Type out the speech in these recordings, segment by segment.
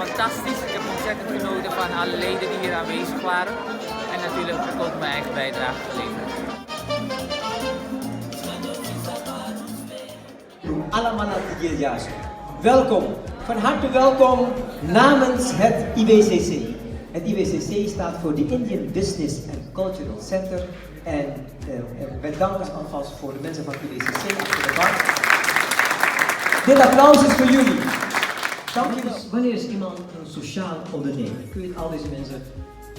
fantastisch. Ik heb ontzettend genoten van alle leden die hier aanwezig waren. En natuurlijk heb ik ook mijn eigen bijdrage geleverd. Allemaal welkom, van harte welkom namens het IWCC. Het IWCC staat voor de Indian Business and Cultural Center. En wij danken alvast voor de mensen van het IWCC achter de bar. Dit applaus is voor jullie. Dank jullie. Wanneer is iemand een sociaal ondernemer? Kun je al deze mensen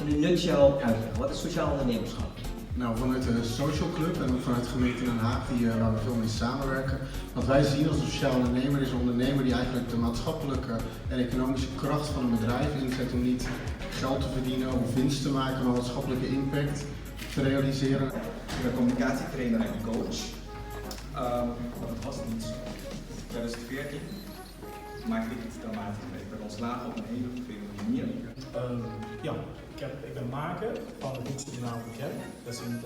in een nutshell uitleggen? Wat is sociaal ondernemerschap? Nou, vanuit de Social Club en ook vanuit de gemeente Den Haag, waar we veel mee samenwerken. Wat wij zien als een sociaal ondernemer is een ondernemer die eigenlijk de maatschappelijke en economische kracht van een bedrijf inzet om niet geld te verdienen of winst te maken, maar maatschappelijke impact te realiseren. Ik ben communicatietrainer en coach. Maar dat was het niet zo. In 2014 maakte ik het dramatisch mee. Ik ben ontslagen op een hele vervelende manier. Ik ben maker van het boek Suriname Bekend.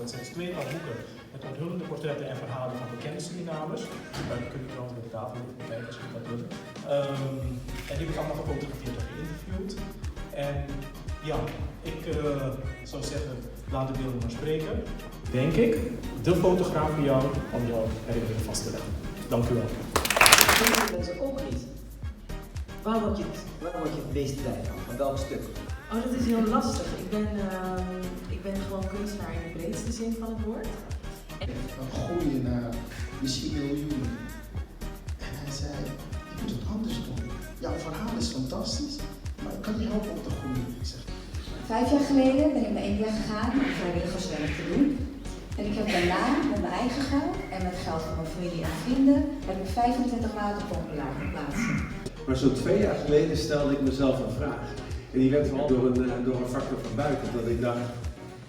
Dat zijn tweetal boeken met onthullende portretten en verhalen van bekende Surinamers. Daar kun je trouwens bij de tafel kijken als je dat doet. En die heb ik allemaal gefotografeerd en geïnterviewd. En ja, ik zou zeggen, laat de beelden maar spreken. Denk ik, de fotograaf voor jou om jouw herinneringen vast te leggen. Dank u wel. Dat mensen ook niet. Waar word je het meest blij van? Van welk stuk? Oh, dat is heel lastig. Ik ben gewoon kunstenaar in de breedste zin van het woord. Van groeien naar misschien miljoenen. En hij zei, je moet het anders doen. Jouw verhaal is fantastisch, maar ik kan je helpen om te groeien. Ik zeg, 5 jaar geleden ben ik naar India gegaan om vrijwilligerswerk te doen. En ik heb daarna met mijn eigen geld en met geld van mijn familie en vrienden heb ik 25 waterpompen laten plaatsen. Maar zo'n 2 jaar geleden stelde ik mezelf een vraag. En die werd wel door een factor van buiten. Dat ik dacht,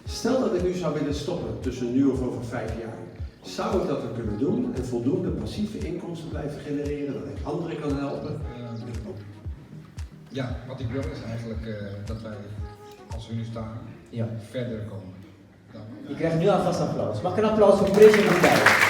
stel dat ik nu zou willen stoppen tussen nu of over 5 jaar. Zou ik dat dan kunnen doen en voldoende passieve inkomsten blijven genereren, dat ik anderen kan helpen? Ja, wat ik wil is eigenlijk dat wij, als we nu staan, verder komen. Je krijgt nu alvast applaus. Mag ik een applaus voor Bridget erbij?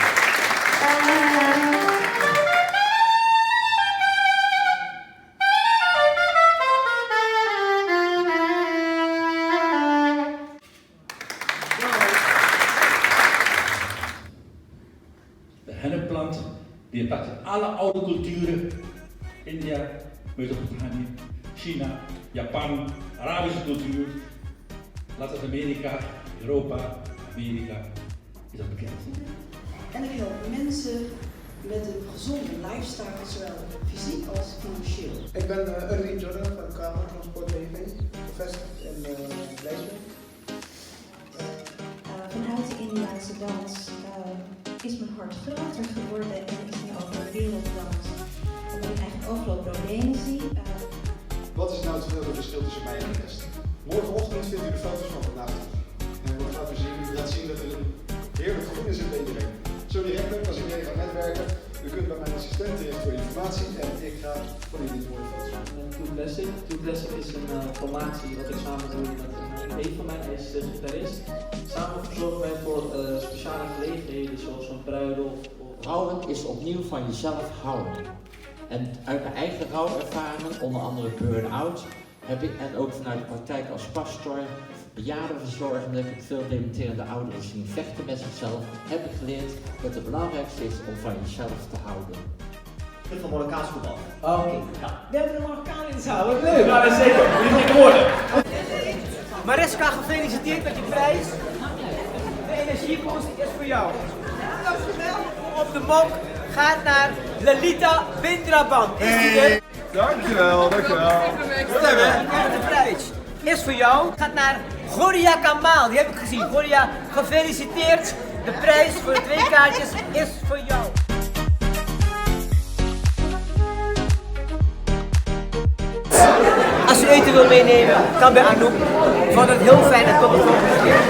De hennepplant, die pakt alle oude culturen, India, Mesopotamië, China, Japan, Arabische cultuur, Latijns-Amerika, Europa, Amerika, is dat bekend. En ik help mensen met een gezonde lifestyle, zowel fysiek als financieel. ik ben Erwin Jordan van Kamer Transport BV, gevestigd in Leiden. Vanuit de Indiaanse dans is mijn hart groter geworden en is nu over de werelddans. Omdat ik eigenlijk overal problemen zie. Wat is nou het grote verschil tussen mij en de rest? Morgenochtend vindt u de foto's van vandaag. En we gaan laten zien dat er een heerlijk groen is in iedereen. Zo direct als ik mee ga netwerken, u kunt bij mijn assistent terecht voor informatie en ik ga voor jullie mooie foto's maken. Two Blessing is een formatie wat ik samen doe met een van mij, hij is gitarist. Samen verzorgen wij voor speciale gelegenheden zoals een bruiloft. Houden is opnieuw van jezelf houden. En uit mijn eigen rouwervaring, onder andere burn-out, heb ik en ook vanuit de praktijk als pastor, bejaardenverzorgende, ik heb veel dementerende ouderen zien vechten met zichzelf, heb ik geleerd dat het belangrijkste is om van jezelf te houden. Van Marokkaans voetbal. Oké. Nou, we hebben een Marokkaan in de zaal, wat leuk! Ja, dat is zeker. Jullie gek worden. Mariska, gefeliciteerd met je prijs. De energieboost is voor jou. Dankjewel. Op de mok gaat naar Lalita Bindraban. Is die er? Dankjewel, dankjewel. De prijs is voor jou. Gaat naar Goria Kamal, die heb ik gezien. Goria, gefeliciteerd. De prijs voor de 2 kaartjes is voor jou. Als u eten wil meenemen, kan bij Anouk. Ik vond het heel fijn en tot de volgende keer.